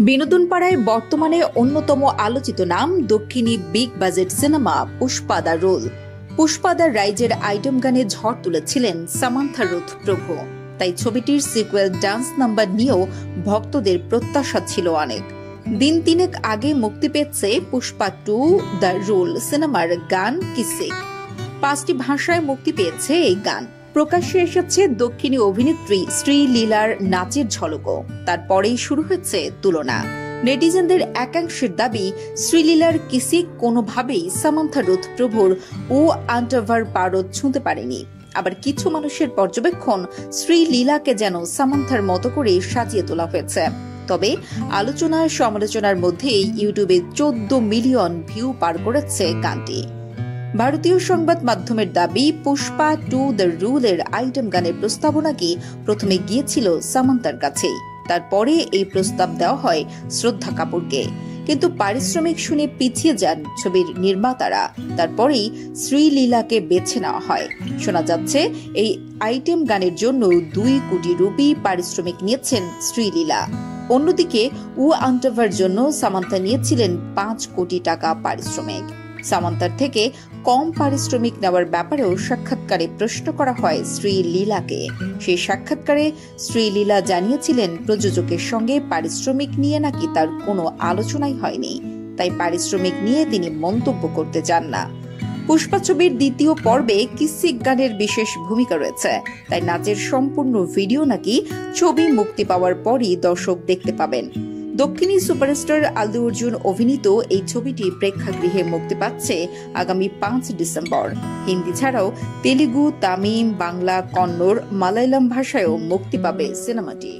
বিনোদন পাড়ায় বর্তমানে অন্যতম আলোচিত নাম দক্ষিণী big budget cinema Pushpa the rule. Pushpa the রাইজের আইটেম গানে ঝড় তুলেছিলেন সামান্থা রুথ প্রভু। তাই ছবিটির সিকুয়েল ডান্স নাম্বার নিয়েও ভক্তদের প্রত্যাশা ছিল অনেক। দিন তিনেক আগে মুক্তি পেয়েছে পুষ্পা 2 দ্য রোল সিনেমার গান কিসে। 5টি ভাষায় মুক্তি পেয়েছে এই গান। প্রকাশ্যে এসেছে দক্ষিণী অভিনেত্রী শ্রীলীলার নাচের ঝলকও। তারপরেই শুরু হয়েছে তুলনা। নেটিজেনদের একাংশের দাবি, শ্রীলীলার কিসি কোনোভাবেই সামান্থা রুথ প্রভুর ও আন্টাভার পারদ ছুঁতে পারেনি। আবার কিছু মানুষের পর্যবেক্ষণ, শ্রীলীলাকে যেন সামান্থার মতো করে সাজিয়ে তোলা হয়েছে। তবে আলোচনা সমালোচনার মধ্যেই ইউটিউবে 14 মিলিয়ন ভিউ পার করেছে গানটি। ভারতীয় সংবাদ মাধ্যমের দাবি, পুষ্পা 2 দ্য রুলের আইটেম গানের প্রস্তাবনা কি প্রথমে গিয়েছিল সামান্থার কাছেই। তারপরে এই প্রস্তাব দেওয়া হয় শ্রদ্ধা কাপুরকে। কিন্তু পারিশ্রমিক শুনে পিছিয়ে যান ছবির নির্মাতারা। তারপরেই শ্রীলীলাকে বেছে নেওয়া হয়। শোনা যাচ্ছে এই আইটেম গানের জন্য 2 কোটি রুপি পারিশ্রমিক নিয়েছেন শ্রীলীলা। অন্যদিকে ও আন্টাভার জন্য সামান্থা নিয়েছিলেন 5 কোটি টাকা পারিশ্রমিক। সামান্থার থেকে কম পারিশ্রমিক নেওয়ার ব্যাপারেও সাক্ষাৎকারে প্রশ্ন করা হয় শ্রীলীলাকে। সেই সাক্ষাৎকারে শ্রীলীলা জানিয়েছিলেন, প্রযোজকের সঙ্গে পারিশ্রমিক নিয়ে নাকি তার কোনো আলোচনাই হয়নি, তাই পারিশ্রমিক নিয়ে তিনি মন্তব্য করতে চান না। পুষ্পা ছবির দ্বিতীয় পর্বে কিসিক গানের বিশেষ ভূমিকা রয়েছে, তাই নাচের সম্পূর্ণ ভিডিও নাকি ছবি মুক্তি পাওয়ার পরই দর্শক দেখতে পাবেন। দক্ষিণী সুপারস্টার আল্লু অর্জুন অভিনীত এই ছবিটি প্রেক্ষাগৃহে মুক্তি পাচ্ছে আগামী 5 ডিসেম্বর। হিন্দি ছাড়াও তেলুগু, তামিল, বাংলা, কন্নড়, মালায়ালাম ভাষায়ও মুক্তি পাবে সিনেমাটি।